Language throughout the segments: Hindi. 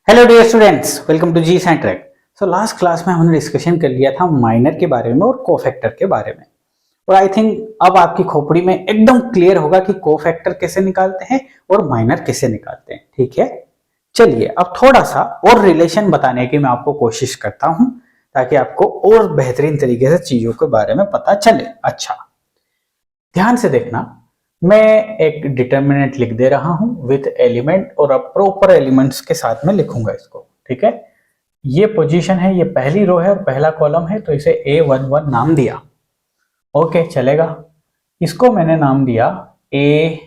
Hello dear students, welcome to G Centric. So last class में हमने डिस्कशन कर लिया था माइनर के बारे में और कोफैक्टर के बारे में। और आई थिंक अब आपकी खोपड़ी में एकदम क्लियर होगा कि कोफैक्टर कैसे निकालते हैं और माइनर कैसे निकालते हैं। ठीक है, चलिए अब थोड़ा सा और रिलेशन बताने की मैं आपको कोशिश करता हूं ताकि आपको और बेहतरीन तरीके से चीजों के बारे में पता चले। अच्छा, ध्यान से देखना, मैं एक डिटर्मिनेंट लिख दे रहा हूं विथ एलिमेंट और अब प्रॉपर एलिमेंट्स के साथ में लिखूंगा इसको। ठीक है, ये पोजीशन है, ये पहली रो है और पहला कॉलम है, तो इसे A11 नाम दिया। ओके, चलेगा। इसको मैंने नाम दिया ए,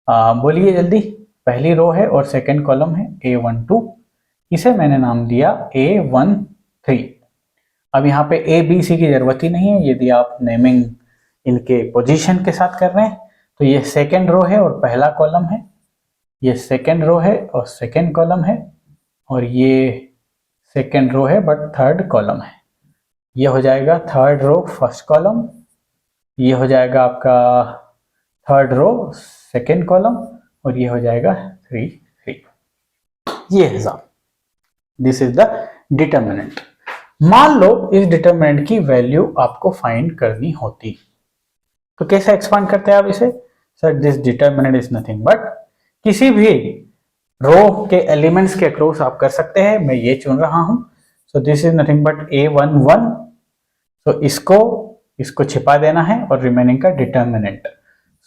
बोलिए जल्दी, पहली रो है और सेकंड कॉलम है A12, इसे मैंने नाम दिया A13। अब यहाँ पे ABC की जरूरत ही नहीं है यदि आप नेमिंग इनके पोजीशन के साथ कर रहे हैं। तो ये सेकेंड रो है और पहला कॉलम है, ये सेकेंड रो है और सेकेंड कॉलम है, और ये सेकेंड रो है बट थर्ड कॉलम है। ये हो जाएगा थर्ड रो फर्स्ट कॉलम, ये हो जाएगा आपका थर्ड रो सेकेंड कॉलम, और ये हो जाएगा 3 3। ये है साहब, दिस इज द डिटर्मिनेंट। मान लो इस डिटर्मिनेंट की वैल्यू आपको फाइंड करनी होती, तो कैसे एक्सपांड करते हैं आप इसे? Sir, this determinant is nothing but, किसी भी रो के एलिमेंट्स के अक्रॉस आप कर सकते हैं। मैं ये चुन रहा हूं, सो this is nothing but A11। तो इसको छिपा देना है और रिमेनिंग का determinant.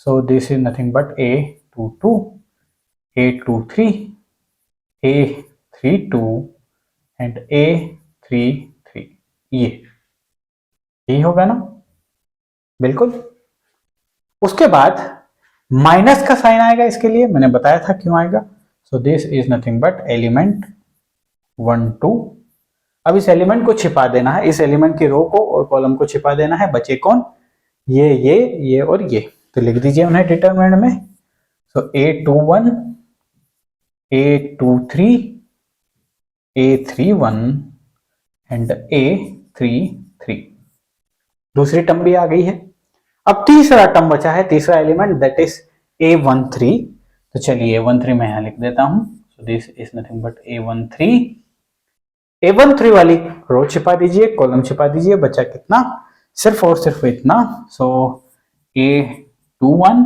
So this is nothing but A22, A23, A32 and A33। ये होगा ना? बिल्कुल। उसके बाद माइनस का साइन आएगा, इसके लिए मैंने बताया था क्यों आएगा। सो this is nothing but element 1 2। अब इस एलिमेंट को छिपा देना है, इस एलिमेंट की रो को और कॉलम को छिपा देना है। बचे कौन? ये और ये। तो लिख दीजिए उन्हें डिटरमिनेंट में। सो A21, A23, A31 and A33। दूसरी टर्म भी आ गई है। अब तीसरा टर्म बचा है, तीसरा एलिमेंट, दैट इज A13। तो चलिए A13 मैं यहां लिख देता हूं। सो this is nothing but A13। A13 वाली रो छिपा दीजिए, कॉलम छिपा दीजिए। बचा कितना? सिर्फ और सिर्फ इतना। सो A21,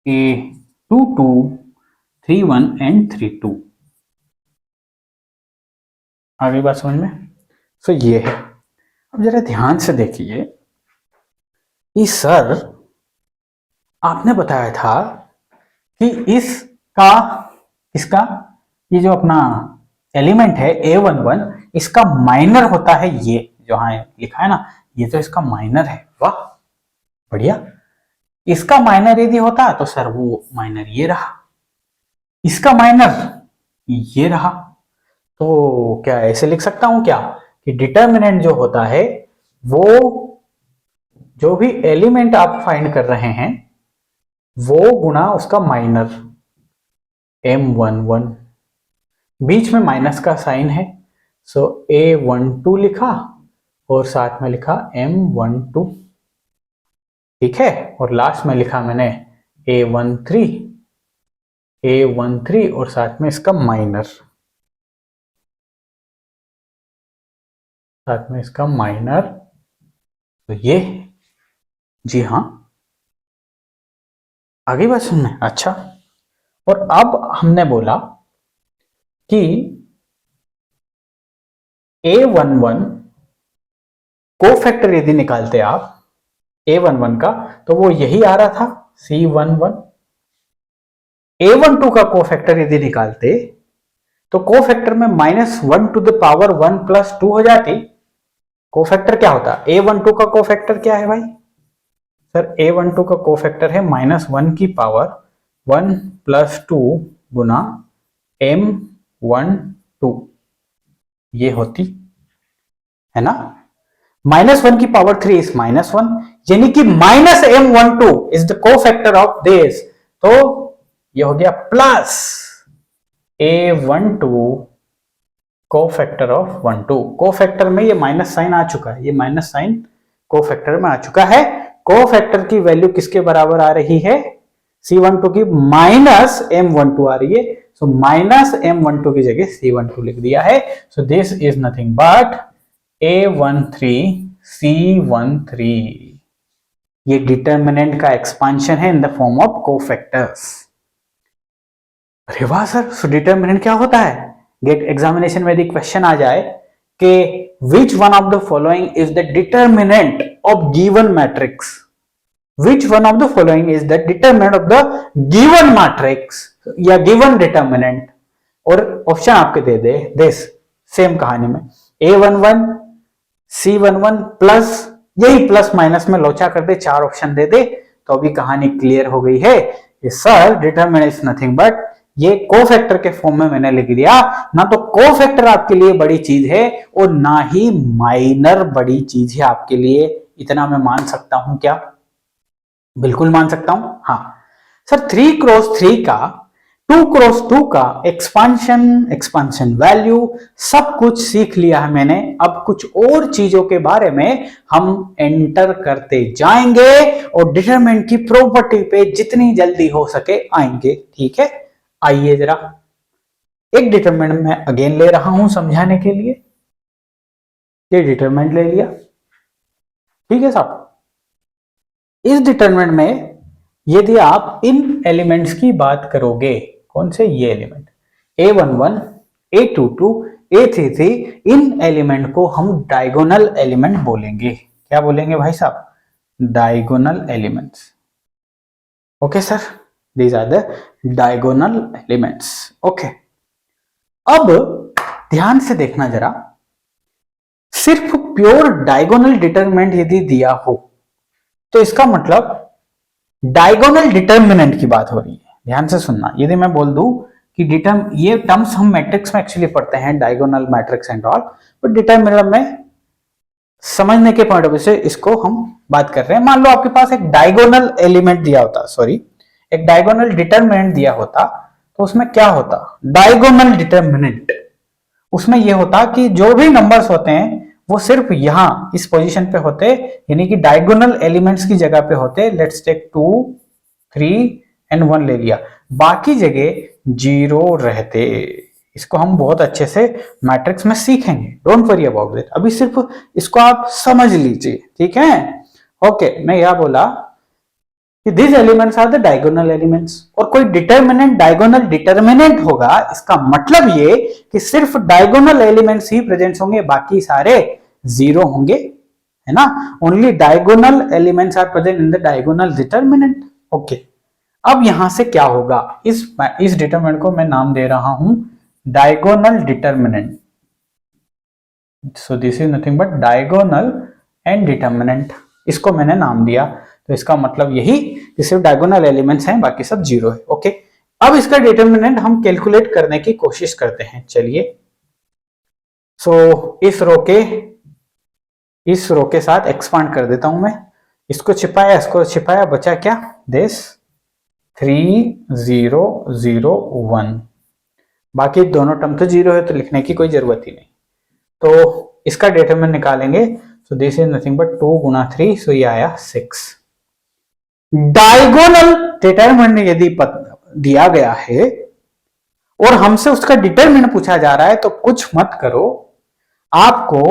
A22, 31 एंड 32। आगे बात समझ में? सो ये है। अब जरा ध्यान से देखिए, सर आपने बताया था कि इसका ये जो अपना एलिमेंट है A11, इसका माइनर होता है। ये जो यहाँ लिखा है ना, ये तो इसका माइनर है। वाह, बढ़िया। इसका माइनर यदि होता तो सर वो माइनर ये रहा, इसका माइनर ये रहा। तो क्या ऐसे लिख सकता हूं क्या कि डिटर्मिनेंट जो होता है वो जो भी एलिमेंट आप फाइंड कर रहे हैं वो गुना उसका माइनर M11, बीच में माइनस का साइन है। सो A12 लिखा और साथ में लिखा M12। ठीक है, और लास्ट में लिखा मैंने A13 और साथ में इसका माइनर, तो ये, जी हाँ, आगे बात सुनना। अच्छा, और अब हमने बोला कि A11 कोफैक्टर यदि निकालते आप A11 का, तो वो यही आ रहा था C11। A12 का कोफैक्टर यदि निकालते तो कोफैक्टर में -1 टू द पावर 1 + 2 हो जाती। कोफैक्टर क्या होता? A12 का कोफैक्टर क्या है भाई? सर, A12 का कोफैक्टर है -1 की पावर 1 + 2 गुना M12। ये होती है ना, -1 की पावर 3 इज -1, यानी कि -M12 is the cofactor of this. तो ये हो गया plus A12 cofactor of 12। Cofactor में ये माइनस साइन आ चुका है, ये माइनस साइन कोफैक्टर में आ चुका है। कोफैक्टर की वैल्यू किसके बराबर आ रही है? C12 की -M12 आ रही है। सो माइनस M12 की जगह C12 लिख दिया है। सो this is nothing but A13 C13। ये डिटर्मिनेंट का एक्सपांशन है in the form of cofactors. अरे वाह सर, सो डिटर्मिनेंट क्या होता है? गेट एग्जामिनेशन में यदि क्वेश्चन आ जाए कि which one of the following is the determinant of given matrix, which one of the following is the determinant of the given matrix या गिवन डिटर्मिनेंट, और ऑप्शन आपके दे दे दिस सेम कहानी में A11 C11 प्लस, यही प्लस माइनस में लोचा कर दे, 4 ऑप्शन दे दे, तो अभी कहानी क्लियर हो गई है कि sir determinant is nothing but ये कोफैक्टर के फॉर्म में मैंने लिख दिया। ना तो कोफैक्टर आपके लिए बड़ी चीज है और ना ही माइनर बड़ी चीज है आपके लिए, इतना मैं मान सकता हूं क्या? बिल्कुल मान सकता हूं। हाँ सर, 3x3 का 2x2 का एक्सपांशन वैल्यू सब कुछ सीख लिया है मैंने। अब कुछ और चीजों के बारे में हम एंटर करते जाएंगे और डिटरमिनेंट की प्रॉपर्टी पे जितनी जल्दी हो सके आएंगे। ठीक है, आइए जरा एक डिटरमिनेंट मैं अगेन ले रहा हूं समझाने के लिए। ये डिटरमिनेंट ले लिया, ठीक है साहब। इस डिटरमिनेंट में यदि आप इन एलिमेंट्स की बात करोगे, कौन से? ये एलिमेंट A11 A22 A33, इन एलिमेंट को हम डायगोनल एलिमेंट बोलेंगे। क्या बोलेंगे भाई साहब? Diagonal elements. Okay sir, these are the diagonal elements. okay, अब ध्यान से देखना जरा, सिर्फ प्योर डायगोनल डिटरमिनेंट यदि दिया हो तो इसका मतलब डायगोनल डिटरमिनेंट की बात हो रही है। ध्यान से सुनना, यदि मैं बोल दूं कि ये टर्म्स हम मैट्रिक्स में एक्चुअली पढ़ते हैं, diagonal matrix and all, but determinant में समझने के पॉइंट ऑफ व्यू से इसको हम बात कर रहे हैं। मान लो आपके पास एक डायगोनल एलिमेंट दिया होता, सॉरी एक डायगोनल डिटरमिनेंट दिया होता, तो उसमें क्या होता? डायगोनल डिटरमिनेंट उसमें यह होता कि जो भी नंबर्स होते हैं वो सिर्फ यहां इस पोजीशन पे होते, यानी कि डायगोनल एलिमेंट्स की जगह पे होते। लेट्स टेक 2 3 एंड 1 ले लिया, बाकी जगह 0 रहते। इसको हम बहुत अच्छे से मैट्रिक्स में सीखेंगे, डोंट वरी अबाउट इट। अभी सिर्फ इसको आप समझ लीजिए, ठीक है? ओके, मैं यह बोला कि these elements are the diagonal elements, और कोई डिटरमिनेंट डायगोनल डिटरमिनेंट होगा, इसका मतलब ये कि सिर्फ डायगोनल एलिमेंट्स ही प्रेजेंट होंगे, बाकी सारे 0 होंगे, है ना? Only diagonal elements are present in the diagonal determinant. Okay, अब यहां से क्या होगा? इस डिटरमिनेंट को मैं नाम दे रहा हूं diagonal determinant. So this is nothing but diagonal and determinant, इसको मैंने नाम दिया। तो इसका मतलब यही कि सिर्फ डायगोनल एलिमेंट्स हैं, बाकी सब 0 है। ओके, अब इसका डिटरमिनेंट हम कैलकुलेट करने की कोशिश करते हैं। चलिए, सो इस रो के साथ एक्सपांड कर देता हूं मैं। इसको छिपाया, बचा क्या? दिस 3 0 0 1, बाकी दोनों टर्म तो 0 है तो लिखने की कोई जरूरत ही नहीं। तो इसका डिटरमिनेंट निकालेंगे। सो दिस इज नथिंग बट 2 गुना 3, सो ये आया 6। डायगोनल डिटरमिनेंट यदि दिया गया है और हमसे उसका डिटरमिनेंट पूछा जा रहा है, तो कुछ मत करो, आपको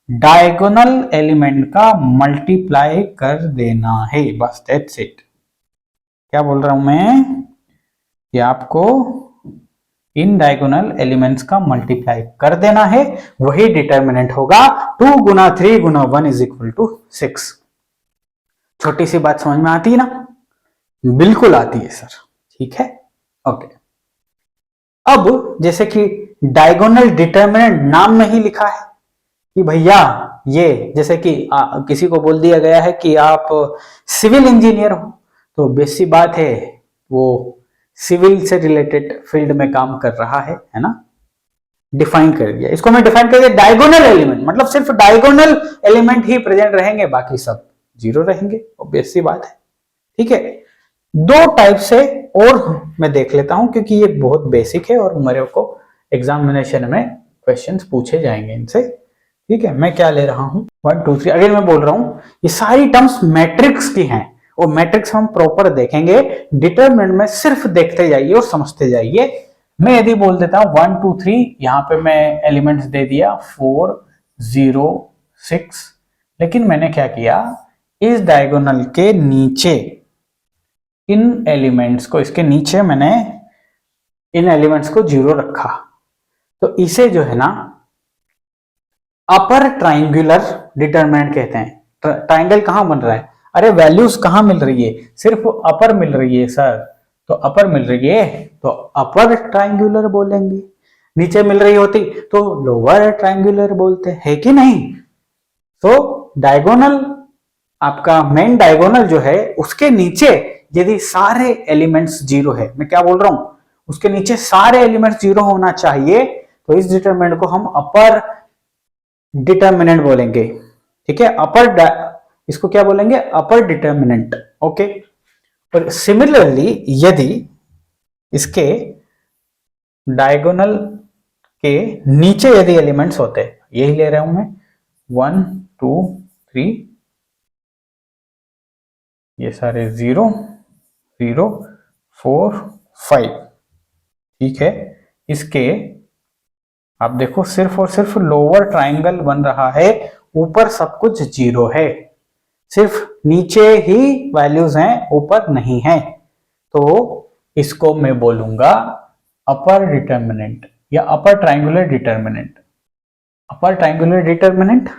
डायगोनल एलिमेंट का मल्टीप्लाई कर देना है, बस दैट्स इट। क्या बोल रहा हूं मैं कि आपको इन डायगोनल एलिमेंट्स का मल्टीप्लाई कर देना है, वही डिटरमिनेंट होगा। 2 गुना 3 गुना 1 इज इक्वल टू 6। छोटी सी बात समझ में आती है ना? बिल्कुल आती है सर, ठीक है। ओके, अब जैसे कि डायगोनल डिटरमिनेंट नाम में ही लिखा है कि भैया ये, जैसे कि किसी को बोल दिया गया है कि आप सिविल इंजीनियर हो, तो बेसी बात है वो सिविल से रिलेटेड फील्ड में काम कर रहा है ना? डिफाइन कर दिया, इसको मैं डिफाइन कर दिया डायगोनल एलिमेंट, मतलब सिर्फ डायगोनल एलिमेंट ही प्रेजेंट रहेंगे, बाकी सब 0 रहेंगे, ऑब्वियस सी बात है। ठीक है, 2 टाइप से और मैं देख लेता हूं, क्योंकि ये बहुत बेसिक है और मेरे को एग्जामिनेशन में क्वेश्चंस पूछे जाएंगे इनसे। ठीक है, मैं क्या ले रहा हूं 1 2 3, अगेन मैं बोल रहा हूं ये सारी टर्म्स मैट्रिक्स की हैं और मैट्रिक्स हम प्रॉपर देखेंगे। डिटरमिनेंट में सिर्फ देखते जाइए और समझते जाइए, मैं यदि बोल देता हूं 1 2 3, यहां पे मैं एलिमेंट्स दे दिया 4 0 6, लेकिन मैंने क्या किया, इस डायगोनल के नीचे इन एलिमेंट्स को, इसके नीचे मैंने इन एलिमेंट्स को 0 रखा। तो इसे जो है ना अपर ट्राइंगुलर डिटरमिनेंट कहते हैं। ट्राइंगल कहां बन रहा है, अरे वैल्यूज कहां मिल रही है, सिर्फ अपर मिल रही है सर, तो अपर मिल रही है तो अपर ट्राइंगुलर बोलेंगे, नीचे मिल रही होती तो लोअर ट्राइंगुलर बोलते हैं कि नहीं। तो डायगोनल, आपका मेन डायगोनल जो है उसके नीचे यदि सारे एलिमेंट्स 0 है, मैं क्या बोल रहा हूं, उसके नीचे सारे एलिमेंट्स 0 होना चाहिए, तो इस डिटरमिनेंट को हम अपर डिटरमिनेंट बोलेंगे। ठीक है, इसको क्या बोलेंगे, अपर डिटरमिनेंट। ओके, और सिमिलरली यदि इसके डायगोनल के नीचे यदि एलिमेंट्स होते, यही ले रहा हूं मैं 1 2 3, ये सारे 0 0 4 5, ठीक है, इसके आप देखो सिर्फ और सिर्फ लोअर ट्राइंगल बन रहा है, ऊपर सब कुछ 0 है, सिर्फ नीचे ही वैल्यूज हैं, ऊपर नहीं है, तो इसको मैं बोलूंगा अपर डिटरमिनेंट या अपर ट्राइंगुलर डिटरमिनेंट। अपर ट्राइंगुलर डिटरमिनेंट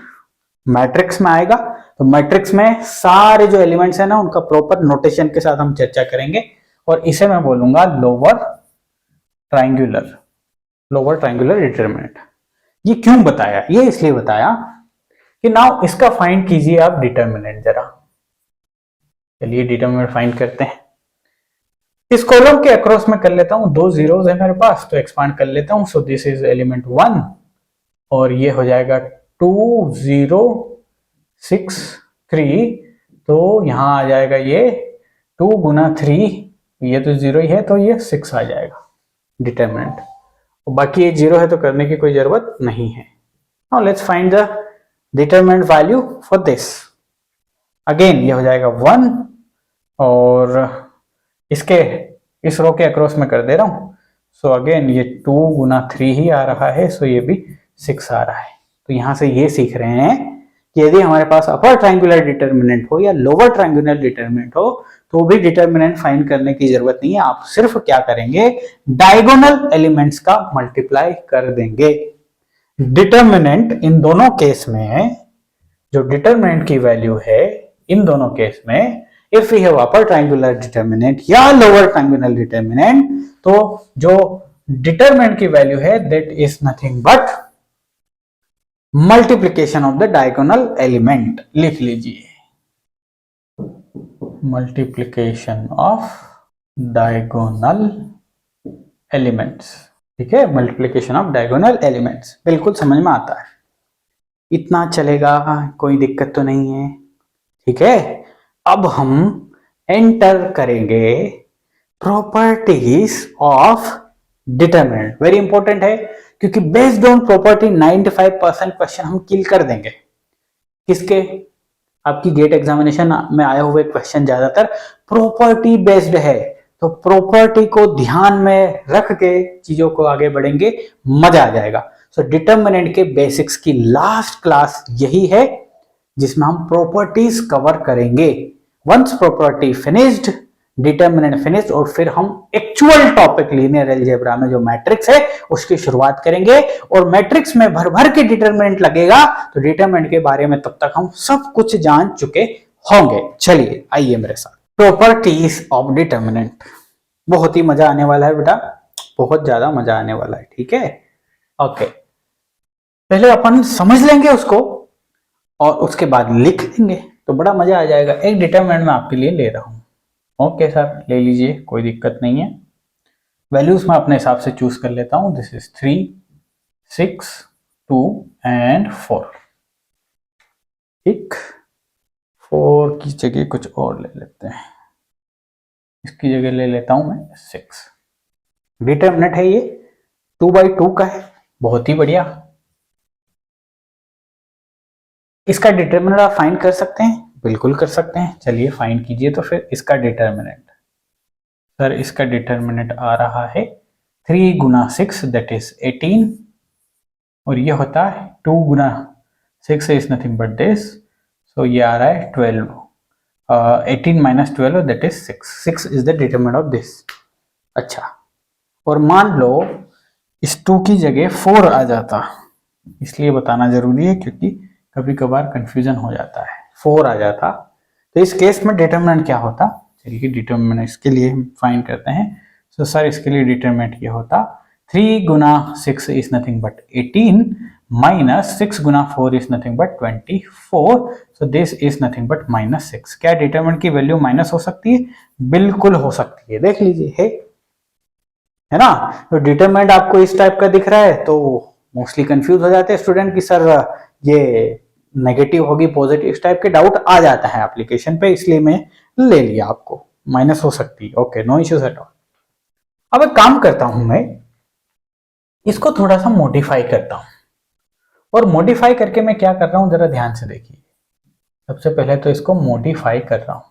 मैट्रिक्स में आएगा, तो मैट्रिक्स में सारे जो एलिमेंट्स है ना उनका प्रॉपर नोटेशन के साथ हम चर्चा करेंगे, और इसे मैं बोलूंगा लोअर ट्राइंगुलर डिटरमिनेंट। ये क्यों बताया, ये इसलिए बताया कि नाउ इसका फाइंड कीजिए आप डिटरमिनेंट जरा। चलिए डिटरमिनेंट फाइंड करते हैं। इस कॉलम के अक्रॉस में कर लेता हूं, 2 जीरोस है मेरे पास, तो एक्सपांड कर लेता हूं। सो दिस इज एलिमेंट 1 और ये हो जाएगा 2 0 6 3, तो यहां आ जाएगा ये 2 गुना 3, ये तो 0 ही है तो ये 6 आ जाएगा डिटरमिनेंट, और बाकी ये 0 है तो करने की कोई जरूरत नहीं है। Now let's find the determinant value for this. Again ये हो जाएगा 1 और इसके इस रो के अक्रॉस में कर दे रहा हूं, सो अगेन ये 2 गुना 3 ही आ रहा है, सो ये भी 6 आ रहा है। तो यहां से ये सीख रहे हैं कि यदि हमारे पास अपर ट्राइंगुलर डिटरमिनेंट हो या लोअर ट्राइंगुलर डिटरमिनेंट हो तो भी डिटरमिनेंट फाइंड करने की जरूरत नहीं है, आप सिर्फ क्या करेंगे, डायगोनल एलिमेंट्स का मल्टीप्लाई कर देंगे। डिटरमिनेंट इन दोनों केस में, जो डिटरमिनेंट की वैल्यू है इन दोनों केस में, if we have upper triangular determinant या लोअर ट्राइंगुलर डिटरमिनेंट, तो जो डिटरमिनेंट की वैल्यू है that is nothing but multiplication of the diagonal element. लिख लीजिए, मल्टीप्लीकेशन ऑफ डायगोनल एलिमेंट्स। ठीक है, मल्टीप्लीकेशन ऑफ डायगोनल एलिमेंट्स, बिल्कुल समझ में आता है, इतना चलेगा, कोई दिक्कत तो नहीं है। ठीक है, अब हम एंटर करेंगे properties of determinant. Very important है क्योंकि बेस्ड ऑन प्रॉपर्टी 95% क्वेश्चन हम किल कर देंगे। किसके, आपकी गेट एग्जामिनेशन में आए हुए क्वेश्चन ज्यादातर प्रॉपर्टी बेस्ड है, तो प्रॉपर्टी को ध्यान में रख के चीजों को आगे बढ़ेंगे, मजा आ जाएगा। सो डिटरमिनेंट के बेसिक्स की लास्ट क्लास यही है जिसमें हम प्रॉपर्टीज कवर करेंगे। Once property finished, determinant finished, और फिर हम एक्चुअल टॉपिक लीनियर अलजेब्रा में जो मैट्रिक्स है उसकी शुरुआत करेंगे, और मैट्रिक्स में भर भर के डिटरमिनेंट लगेगा, तो डिटरमिनेंट के बारे में तब तक हम सब कुछ जान चुके होंगे। चलिए आइए मेरे साथ, प्रॉपर्टीज ऑफ डिटरमिनेंट। बहुत ही मजा आने वाला है बेटा, बहुत ज्यादा मजा आने वाला है। ठीक है, ओके, पहले अपन समझ लेंगे उसको और उसके बाद लिख लेंगे, तो बड़ा मजा आ जाएगा। एक डिटरमिनेंट मैं आपके लिए ले रहा हूं। ओके सर, ले लीजिए, कोई दिक्कत नहीं है। वैल्यूज मैं अपने हिसाब से चूज कर लेता हूं। This is 3 6 2 and 4। ठीक, 4 की जगह कुछ और ले लेते हैं, इसकी जगह ले लेता हूं मैं 6। डिटरमिनेंट है ये 2/2 का है, बहुत ही बढ़िया। इसका डिटरमिनेंट आप फाइंड कर सकते हैं, बिल्कुल कर सकते हैं। चलिए फाइंड कीजिए तो फिर इसका डिटरमिनेंट। सर इसका डिटरमिनेंट आ रहा है 3 गुना 6 दैट इज 18, और ये होता है 2 गुना 6 इज नथिंग बट दिस, सो ये आ रहा है 12, 18 minus 12 that is 6 is the determinant of this. अच्छा, और मान लो इस 2 की जगह 4 आ जाता, इसलिए बताना जरूरी है क्योंकि कभी कभार कंफ्यूजन हो जाता है, 4 आ जाता, तो इस केस में डिटरमिनेंट क्या होता, चलिए डिटरमिनेंट इसके लिए हम फाइंड करते हैं। सो सर इसके लिए डिटरमिनेंट ये होता 3 गुना 6 is nothing but 18 minus 6 Guna 4 is nothing but 24, so this is nothing but -6। क्या डिटरमिनेंट की वैल्यू माइनस हो सकती है? बिल्कुल हो सकती है, देख लीजिए है ना। तो डिटरमिनेंट आपको इस टाइप का दिख रहा है तो मोस्टली कंफ्यूज हो जाते हैं स्टूडेंट की सर ये नेगेटिव होगी पॉजिटिव, इस टाइप के डाउट आ जाता है एप्लीकेशन पे, इसलिए मैं ले लिया, आपको माइनस हो सकती है, okay no issues at all. अब एक काम करता हूं मैं, इसको थोड़ा सा मॉडिफाई करता हूं, और मॉडिफाई करके मैं क्या कर रहा हूं जरा ध्यान से देखिए। सबसे पहले तो इसको मॉडिफाई कर रहा हूं,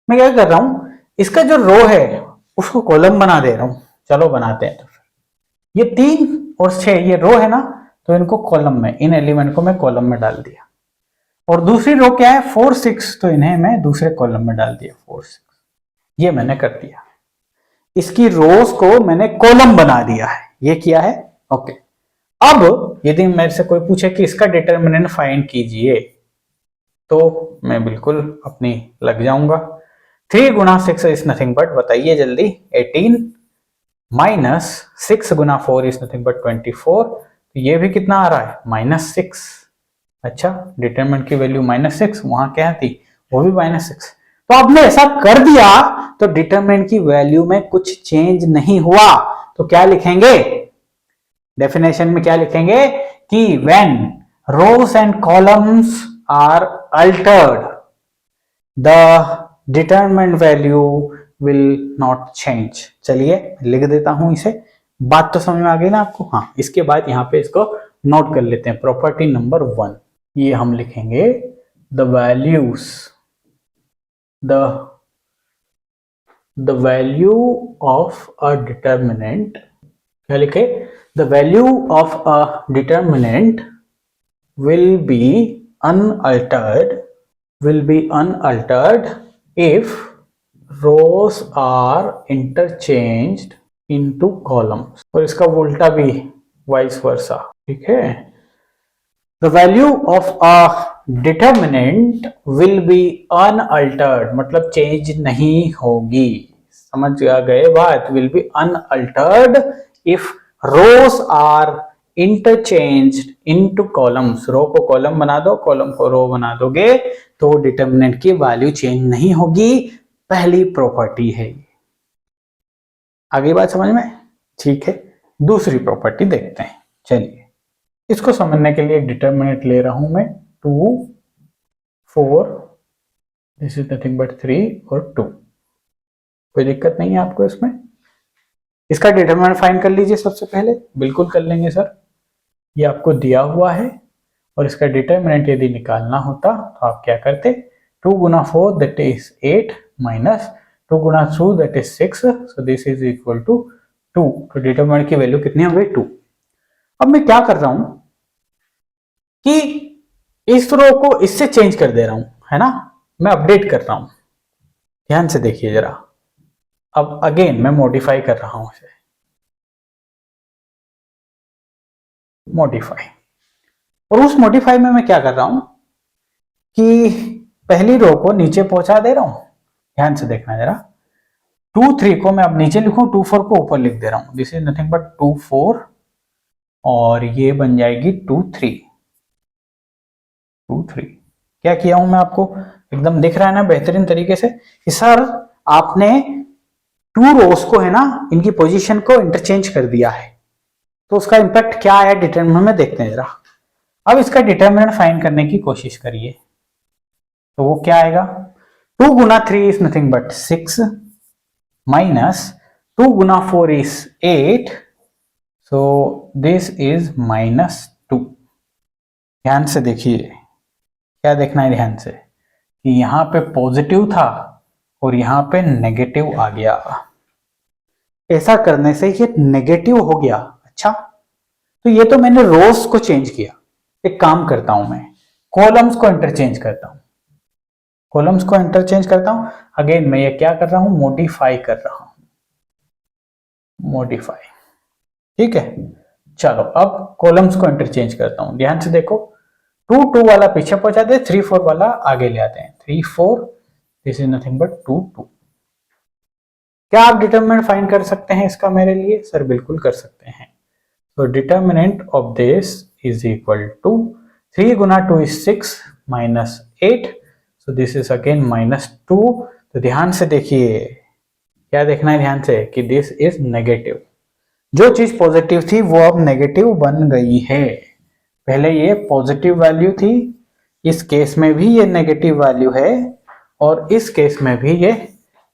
मैं क्या कर रहा हूं, इसका जो रो है उसको कॉलम बना दे रहा हूं, चलो बनाते हैं। तो फिर ये 3 और 6 ये रो है ना, तो इनको कॉलम में, इन एलिमेंट को मैं कॉलम में डाल दिया, और दूसरी रो क्या है 4 6, तो इन्हें मैं दूसरे कॉलम में डाल दिया 4 6, ये मैंने कर दिया, इसकी रोज को मैंने कॉलम बना दिया है, ये किया है, ओके। अब यदि मेरे से कोई पूछे कि इसका डिटरमिनेंट फाइंड कीजिए, तो मैं बिल्कुल अपनी लग जाऊंगा। 3 गुना 6 इज नथिंग बट, बताइए जल्दी, 18 minus 6 Guna 4 is nothing but 24, तो ये भी कितना आ रहा है -6। अच्छा, डिटरमिनेंट की वैल्यू -6, वहां क्या थी, वो भी -6। तो आपने ऐसा कर दिया तो डिटरमिनेंट की वैल्यू में कुछ चेंज नहीं हुआ, तो क्या लिखेंगे डेफिनेशन में, क्या लिखेंगे कि when rows and columns are altered the determinant value will not change. चलिए लिख देता हूं इसे, बात तो समझ में आ गई ना आपको। हाँ, इसके बाद यहां पे इसको नोट कर लेते हैं, प्रॉपर्टी नंबर 1, ये हम लिखेंगे the values, the value of a determinant, क्या लिखे, the value of a determinant will be unaltered if rows are interchanged into columns, और इसका उल्टा भी वाइस वर्सा, ठीक है। The value of a determinant will be unaltered, मतलब चेंज नहीं होगी, समझ गए बात, will be unaltered if rows are interchanged into columns, रो को कॉलम बना दो, कॉलम को रो बना दोगे तो डिटरमिनेंट की वैल्यू चेंज नहीं होगी, पहली प्रॉपर्टी है। आगे बात समझ में, ठीक है। दूसरी प्रॉपर्टी देखते हैं, चलिए इसको समझने के लिए एक डिटरमिनेंट ले रहा हूं मैं, 2 4, दिस इज नथिंग बट 3 और 2, कोई दिक्कत नहीं है आपको इसमें। इसका डिटरमिनेंट फाइंड कर लीजिए सबसे पहले, बिल्कुल कर लेंगे सर, ये आपको दिया हुआ है, और इसका डिटरमिनेंट यदि निकालना होता तो आप क्या करते, 2 गुना 4 दैट इज 8 माइनस 2 गुना 2 that is 6, so this is equal to 2, तो डिटरमिनेंट की वैल्यू कितनी हो गई 2। अब मैं क्या कर रहा हूं कि इस रो को इससे चेंज कर दे रहा हूं, है ना, मैं अपडेट कर रहा हूं, ध्यान से देखिए जरा। अब अगेन मैं मॉडिफाई कर रहा हूं इसे, मॉडिफाई, और उस मॉडिफाई में मैं क्या कर रहा हूं कि पहली रो को नीचे पहुंचा दे रहा हूं, ध्यान से देखना जरा, 2 3 को मैं अब नीचे लिखूं, 2 4 को ऊपर लिख दे रहा हूं, दिस इज नथिंग बट 2 4, और ये बन जाएगी 2 3। क्या किया हूं मैं, आपको एकदम दिख रहा है ना बेहतरीन तरीके से कि सर आपने 2 रोज को, है ना, इनकी पोजीशन को इंटरचेंज कर दिया है, तो उसका इंपैक्ट क्या आया डिटरमिनेंट में, देखते हैं जरा। अब इसका डिटरमिनेंट फाइंड करने की कोशिश करिए, तो वो क्या आएगा, 2 गुना 3 इज नथिंग बट 6 माइनस 2 गुना 4 इज 8, सो दिस इज -2। ध्यान से देखिए, क्या देखना है ध्यान से कि यहां पे पॉजिटिव था और यहां पे नेगेटिव आ गया, ऐसा करने से ये नेगेटिव हो गया। अच्छा, तो ये तो मैंने रोज को चेंज किया। एक काम करता हूं, मैं कॉलम्स को इंटरचेंज करता हूं। कॉलम्स को इंटरचेंज करता हूं। अगेन मैं ये क्या कर रहा हूं, मॉडिफाई कर रहा हूं, मॉडिफाई। ठीक है, चलो अब कॉलम्स को इंटरचेंज करता हूं। ध्यान से देखो, 2 2 वाला पीछे पहुंचाते हैं, 3 4 वाला आगे ले आते हैं। 3 4, दिस इज नथिंग बट 2 2। क्या आप डिटरमिनेंट फाइंड कर सकते हैं इसका मेरे लिए? सर बिल्कुल कर सकते हैं। तो determinant of this is equal to 3 गुना 2 is 6 minus 8, so this is again -2। तो ध्यान से देखिए, क्या देखना है ध्यान से, कि दिस इज नेगेटिव। जो चीज पॉजिटिव थी वो अब नेगेटिव बन गई है। पहले ये पॉजिटिव वैल्यू थी, इस केस में भी ये नेगेटिव वैल्यू है, और इस केस में भी ये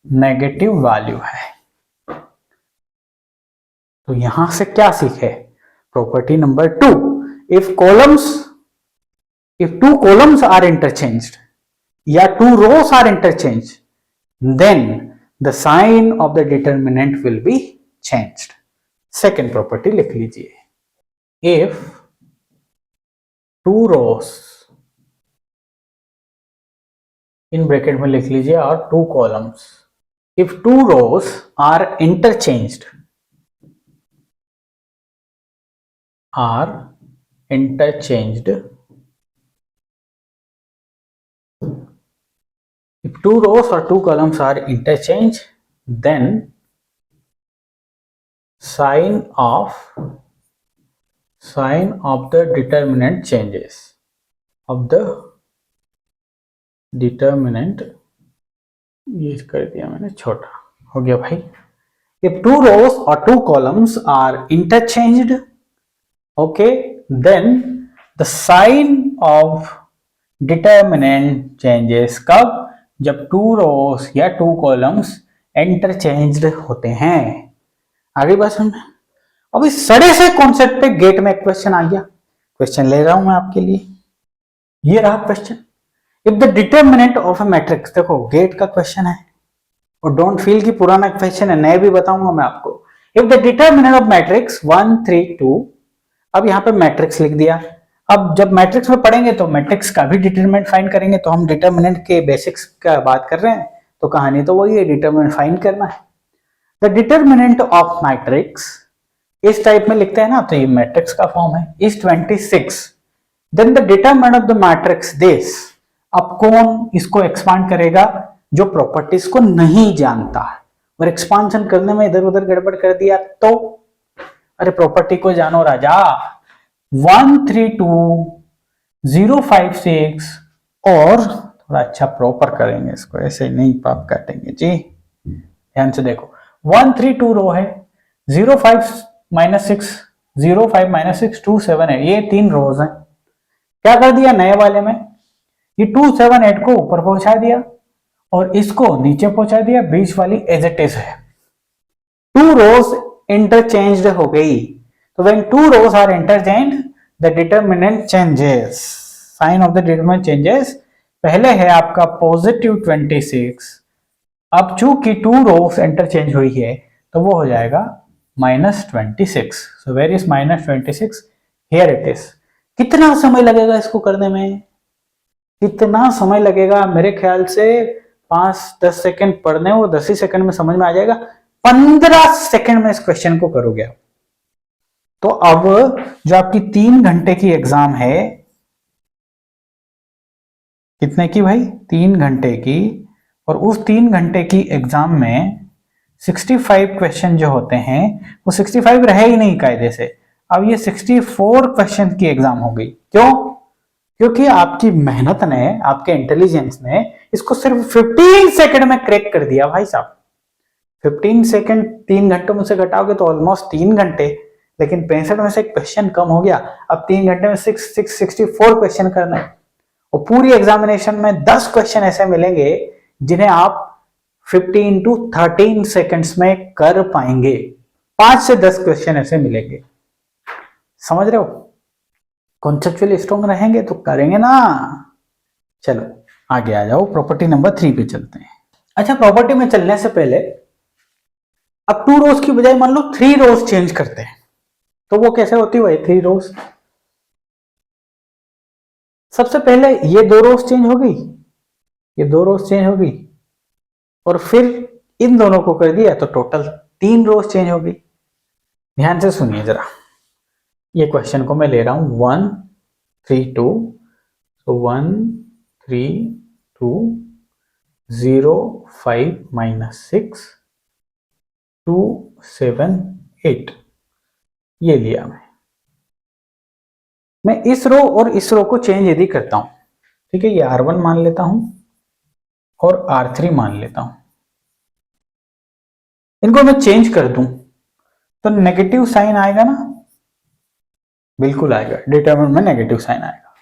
नेगेटिव वैल्यू है। तो यहां से क्या सीखे? Property number 2, if two columns are interchanged या 2 rows are interchanged, then the sign of the determinant will be changed. Second property लिख लीजिए, if 2 rows, इन ब्रैकेट में लिख लीजिए, और 2 columns, if 2 rows are interchanged, if 2 rows or 2 columns are interchanged, then sign of the determinant changes, ये कर दिया मैंने, छोटा हो गया भाई। If 2 rows or 2 columns are interchanged, okay, then the sign of determinant changes कब? जब 2 rows या 2 columns interchanged होते हैं। आगे बात समझ। अभी सड़े से कॉन्सेप्ट पे गेट में क्वेश्चन आ गया, क्वेश्चन ले रहा हूं मैं आपके लिए। ये रहा question, if the determinant of a matrix, देखो गेट का क्वेश्चन है, और डोंट फील कि पुराना क्वेश्चन है, नए भी बताऊंगा मैं आपको। If the determinant of matrix 1 3 2, अब यहाँ पे मैट्रिक्स लिख दिया। अब जब मैट्रिक्स में पढ़ेंगे तो मैट्रिक्स का भी डिटरमिनेंट फाइंड करेंगे, तो हम डिटरमिनेंट के बेसिक्स का बात कर रहे हैं, तो कहानी तो वही है, डिटरमिनेंट फाइंड करना है। द डिटरमिनेंट ऑफ मैट्रिक्स इस टाइप में लिखते हैं ना, तो ये मैट्रिक्स का फॉर्म है, is 26। Then the determinant of the matrix this. अब कौन इसको एक्सपांड करेगा? जो प्रॉपर्टीज को नहीं जानता है, और एक्सपांशन करने में इधर उधर गड़बड़ कर दिया तो, अरे प्रॉपर्टी को जानो राजा। 1 3 2 0 5 6, और थोड़ा अच्छा प्रॉपर करेंगे इसको, ऐसे नहीं पाप काटेंगे जी। ध्यान से देखो, 1 3 2 रो है, 0 5 -6 0 5 -6 2 7 है, ये 3 रोज हैं। क्या कर दिया नए वाले में, ये 2 7 8 को ऊपर पहुंचा दिया और इसको नीचे पहुंचा दिया, बीच वाली एज इट इज है। 2 rows इंटरचेंज्ड हो गई, तो when 2 rows are interchanged the determinant changes, sign of the determinant changes. पहले है आपका +26, अब चूंकि 2 rows इंटरचेंज हुई है तो वो हो जाएगा -26। So where is -26? Here it is. कितना समय लगेगा इसको करने में? कितना समय लगेगा? मेरे ख्याल से 5-10 सेकंड पढ़ने, वो 10 ही सेकंड में समझ में आ जाएगा। 15 सेकंड में इस क्वेश्चन को करोगे आप। तो अब जो आपकी 3 घंटे की एग्जाम है, कितने की भाई? 3 घंटे की, और उस 3 घंटे की एग्जाम में 65 क्वेश्चन जो होते हैं वो 65 रहे ही नहीं कायदे से। अब ये 64 क्वेश्चन की एग्जाम हो गई। क्यों? क्योंकि आपकी मेहनत ने, आपके इंटेलिजेंस ने इसको सिर्फ 15 सेकंड में क्रैक कर दिया भाई साहब। 15 सेकंड 3 घंटों में से घटाओगे तो ऑलमोस्ट 3 घंटे, लेकिन 65 में से एक क्वेश्चन कम हो गया। अब 3 घंटे में 64 क्वेश्चन करना है, और पूरी एग्जामिनेशन में 10 क्वेश्चन ऐसे मिलेंगे जिन्हें आप 15 to 13 सेकंड्स में कर पाएंगे। 5 से 10 क्वेश्चन ऐसे मिलेंगे, समझ रहे हो? कॉन्सेप्चुअली स्ट्रॉन्ग रहेंगे तो करेंगे ना। चलो आगे आ जाओ, प्रॉपर्टी नंबर 3 पे चलते हैं। अच्छा, प्रॉपर्टी में चलने से पहले अब 2 रोज की बजाय मान लो 3 रोज चेंज करते हैं, तो वो कैसे होती है भाई 3 रोज? सबसे पहले ये 2 रोज चेंज हो गई, ये 2 रोज चेंज हो गई, और फिर इन दोनों को कर दिया तो टोटल 3 रोज चेंज हो गई। ध्यान से सुनिए जरा, ये क्वेश्चन को मैं ले रहा हूं 1 3 2, तो 1 3 2 0 5 -6 2 7 8, ये लिया मैं इस रो और इस रो को चेंज यदि करता हूं, ठीक है, ये R1 मान लेता हूं और R3 मान लेता हूं, इनको मैं चेंज कर दूं तो नेगेटिव साइन आएगा ना? बिल्कुल आएगा, डिटरमिनेंट में नेगेटिव साइन आएगा।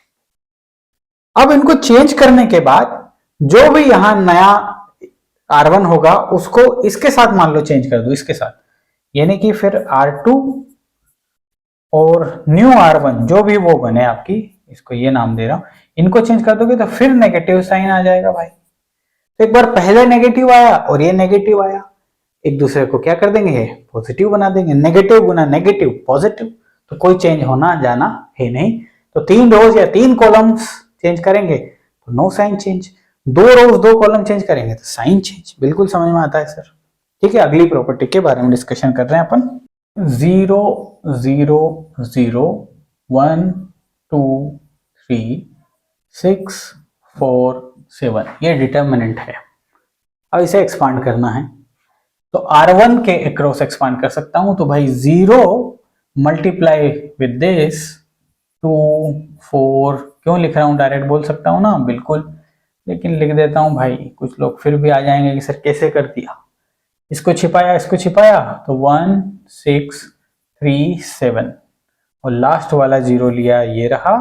अब इनको चेंज करने के बाद जो भी यहां नया R1 होगा उसको इसके साथ मान लो चेंज कर दो, इसके साथ, यानी कि फिर R2 और न्यू R1 जो भी वो बने आपकी, इसको ये नाम दे रहा हूं, इनको चेंज कर दोगे तो फिर नेगेटिव साइन आ जाएगा भाई। तो एक बार पहले नेगेटिव आया और ये नेगेटिव आया, एक दूसरे को क्या कर देंगे, पॉजिटिव बना देंगे, नेगेटिव गुना नेगेटिव पॉजिटिव, तो कोई चेंज होना जाना है नहीं। तो 3 रोज या 3 कॉलम्स चेंज करेंगे तो नो साइन चेंज, 2 रोज 2 कॉलम चेंज करेंगे तो साइन चेंज। बिल्कुल समझ में आता है सर? ठीक है, अगली प्रॉपर्टी के बारे में डिस्कशन कर रहे हैं अपन। 0 0 0 1 2 3 6 4 7, ये डिटर्मिनेंट है। अब इसे एक्सपांड करना है तो R1 के अक्रॉस एक्सपांड कर सकता हूं, तो भाई 0 मल्टीप्लाई विद दिस 2 4, क्यों लिख रहा हूं, डायरेक्ट बोल सकता हूं ना, बिल्कुल, लेकिन लिख देता हूं भाई, कुछ लोग फिर भी आ जाएंगे कि सर कैसे कर दिया, इसको छिपाया तो 1 6 3 7, और लास्ट वाला 0 लिया, ये रहा,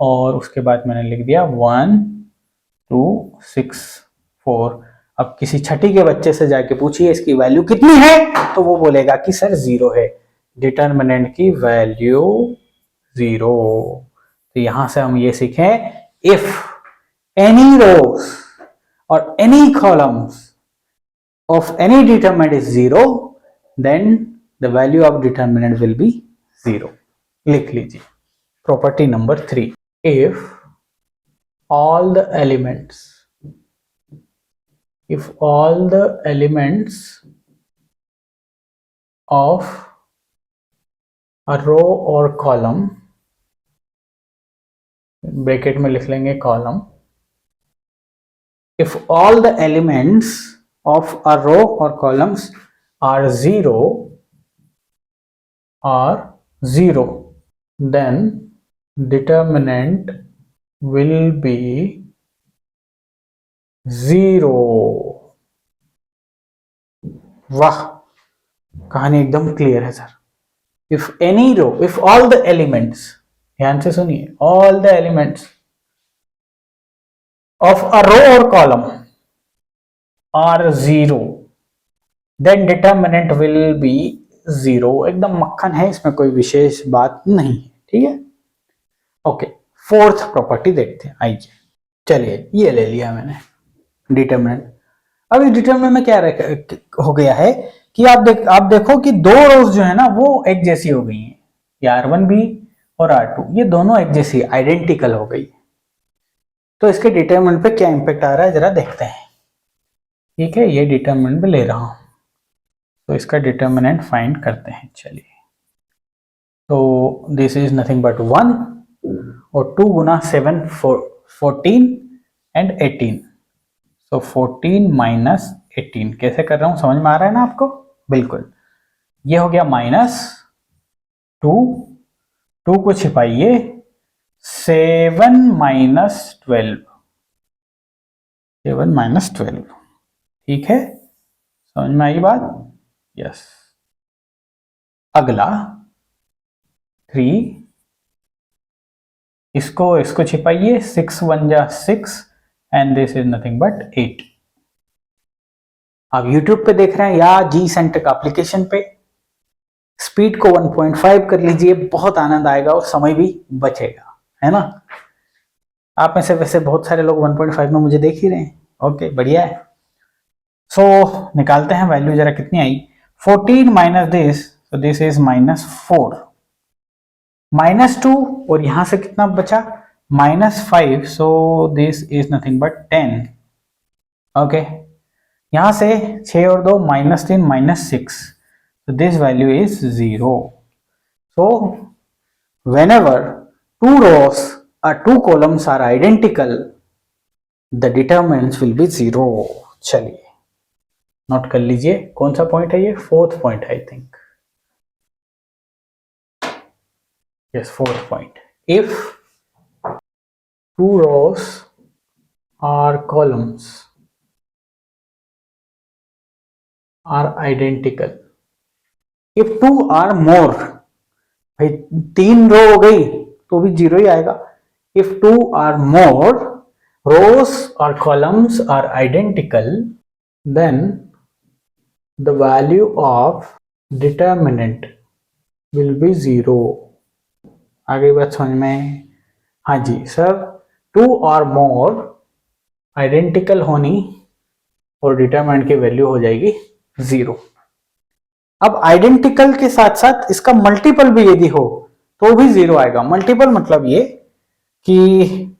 और उसके बाद मैंने लिख दिया 1 2 6 4। अब किसी छठी के बच्चे से जाके पूछिए इसकी वैल्यू कितनी है, तो वो बोलेगा कि सर 0 है, डिटर्मिनेंट की वैल्यू 0। तो यहां से हम ये सीखें, इफ एनी रोज और any columns of any determinant is 0, then the value of determinant will be 0। लिख लीजिए property number 3, if all the elements of a row or column, bracket में लिख लेंगे column, if all the elements of a row or columns are 0, then determinant will be 0। वाह, कहानी एकदम क्लियर है sir. If any row, if all the elements, ध्यान से सुनिए, all the elements of a row और column are 0, then determinant will be 0। एकदम मक्खन है, इसमें कोई विशेष बात नहीं है, ठीक है। ओके, फोर्थ प्रॉपर्टी देखते हैं, आइए, चलिए, ये ले लिया मैंने डिटर्मिनेंट। अब इस डिटर्मिनेंट में क्या हो गया है कि आप देखो कि 2 रोज जो है ना वो एक जैसी हो गई हैं, ये R1 भी और R2, ये दोनों एक जैसी आइडेंटिकल हो गई। तो इसके डिटर्मिनेंट पे क्या इंपैक्ट आ रहा है जरा देखते हैं। ठीक है, ये डिटर्मिनेंट पे ले रहा हूं, तो इसका डिटर्मिनेंट फाइंड करते हैं। चलिए, तो दिस इज नथिंग बट 1, और 2 गुना 7 14 एंड 18, तो 14 माइनस 18 कैसे कर रहा हूं, समझ में आ रहा है ना आपको? बिल्कुल, ये हो गया -2, 2 को छिपाइए, 7 माइनस 12, 7 माइनस 12, ठीक है, समझ में आई बात? यस। अगला 3, इसको छिपाइए, 6 1 जा 6, and this is nothing but 8। आप YouTube पे देख रहे हैं या जी सेंटेक एप्लीकेशन पे, स्पीड को 1.5 कर लीजिए, बहुत आनंद आएगा और समय भी बचेगा, है ना? आप में से वैसे बहुत सारे लोग 1.5 में मुझे देख ही रहे हैं। ओके, बढ़िया है। सो निकालते हैं वैल्यू जरा कितनी आई, 14 minus this, so this is -4, -2 और यहां से कितना बचा -5, सो this is nothing but 10। Okay, यहां से 6 और 2 -3 -6, so this value is 0. So whenever two rows or two columns are identical, the determinants will be 0. चलिए नोट कर लीजिए, कौन सा पॉइंट है ये, fourth point I think, yes fourth point. If two rows or columns are identical, if two or more, भाई 3 रो हो गई तो भी 0 ही आएगा। If 2 or more rows or columns are identical, then the value of determinant will be 0. आगे बात समझ में? हाँ जी सर, 2 or more आइडेंटिकल होनी और डिटरमिनेंट की वैल्यू हो जाएगी 0। अब आइडेंटिकल के साथ साथ इसका मल्टीपल भी यदि हो तो भी 0 आएगा। मल्टीपल मतलब ये कि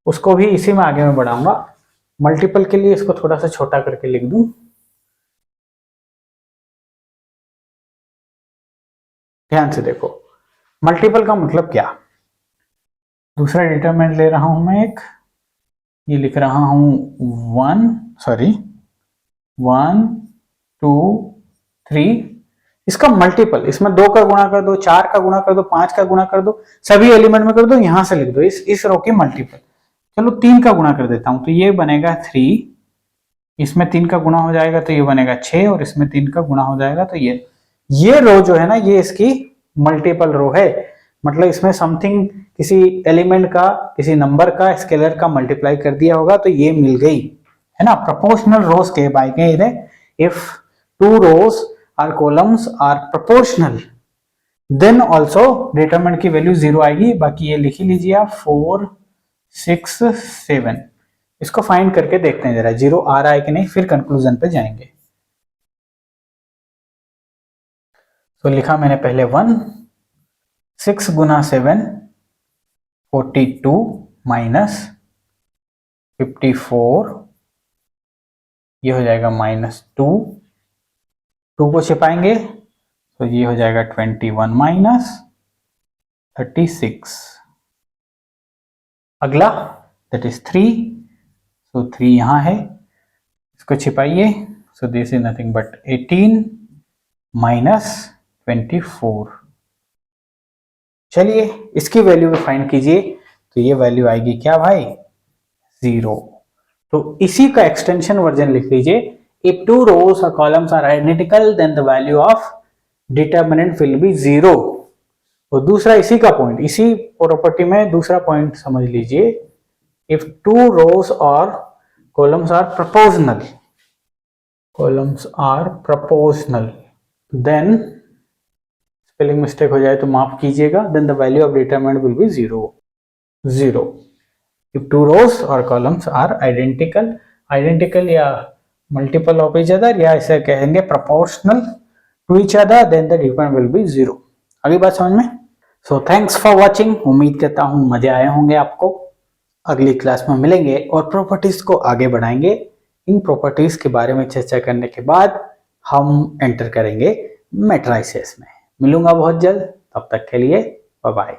उसको भी इसी में आगे मैं बढ़ाऊंगा। मल्टीपल के लिए इसको थोड़ा सा छोटा करके लिख दूं, ध्यान से देखो। मल्टीपल का मतलब क्या, दूसरा डिटरमिनेंट ले रहा हूं मैं एक, ये लिख रहा हूं 1 2 3, इसका मल्टीपल, इसमें 2 का गुणा कर दो, 4 का गुणा कर दो, 5 का गुणा कर दो, सभी एलिमेंट में कर दो, यहां से लिख दो इस रो की मल्टीपल। चलो 3 का गुणा कर देता हूं, तो ये बनेगा 3, इसमें 3 का गुणा हो जाएगा तो ये बनेगा 6, और इसमें 3 का गुणा हो जाएगा तो ये रो जो है ना, ये इसकी मल्टीपल रो है। मतलब इसमें समथिंग किसी एलिमेंट का, किसी नंबर का, स्केलर का मल्टीप्लाई कर दिया होगा तो ये मिल गई, है ना। प्रोपोर्शनल रोज के बाय इधर, इफ टू रोज और columns are proportional then also determinant की वैल्यू 0 आएगी। बाकी ये लिख ही लीजिए आप, 4 6 7, इसको फाइंड करके देखते हैं जरा 0 आ रहा है कि नहीं, फिर कंक्लूजन पे जाएंगे। तो लिखा मैंने पहले 1, 6 गुना 7 42 माइनस 54, ये हो जाएगा -2, 2 को छिपाएंगे तो ये हो जाएगा 21 माइनस 36। अगला दैट इज 3, सो 3 यहां है, इसको छिपाइए, so this is nothing but 18 minus 24। चलिए इसकी वैल्यू भी फाइंड कीजिए, तो ये वैल्यू आएगी क्या भाई, 0। तो इसी का एक्सटेंशन वर्जन लिख लीजिए, इफ टू रोज और columns are identical then the value of determinant will be 0। और दूसरा इसी का पॉइंट, इसी प्रॉपर्टी में दूसरा पॉइंट समझ लीजिए, इफ टू रोज और columns are proportional then, spelling mistake हो जाए तो माफ कीजिएगा, then the value of determinant will be 0। If two rows और कॉलम्स आर आइडेंटिकल या मल्टीपल ऑफ ईच अदर, या इसे कहेंगे proportional to each other, then the determinant will be 0। अगली बात समझ में? सो थैंक्स फॉर वॉचिंग, उम्मीद करता हूं मजे आए होंगे आपको। अगली क्लास में मिलेंगे और प्रॉपर्टीज को आगे बढ़ाएंगे। इन प्रॉपर्टीज के बारे में चर्चा करने के बाद हम एंटर करेंगे मैट्रिसेस में। मिलूंगा बहुत जल्द, तब तक के लिए बाय बाय।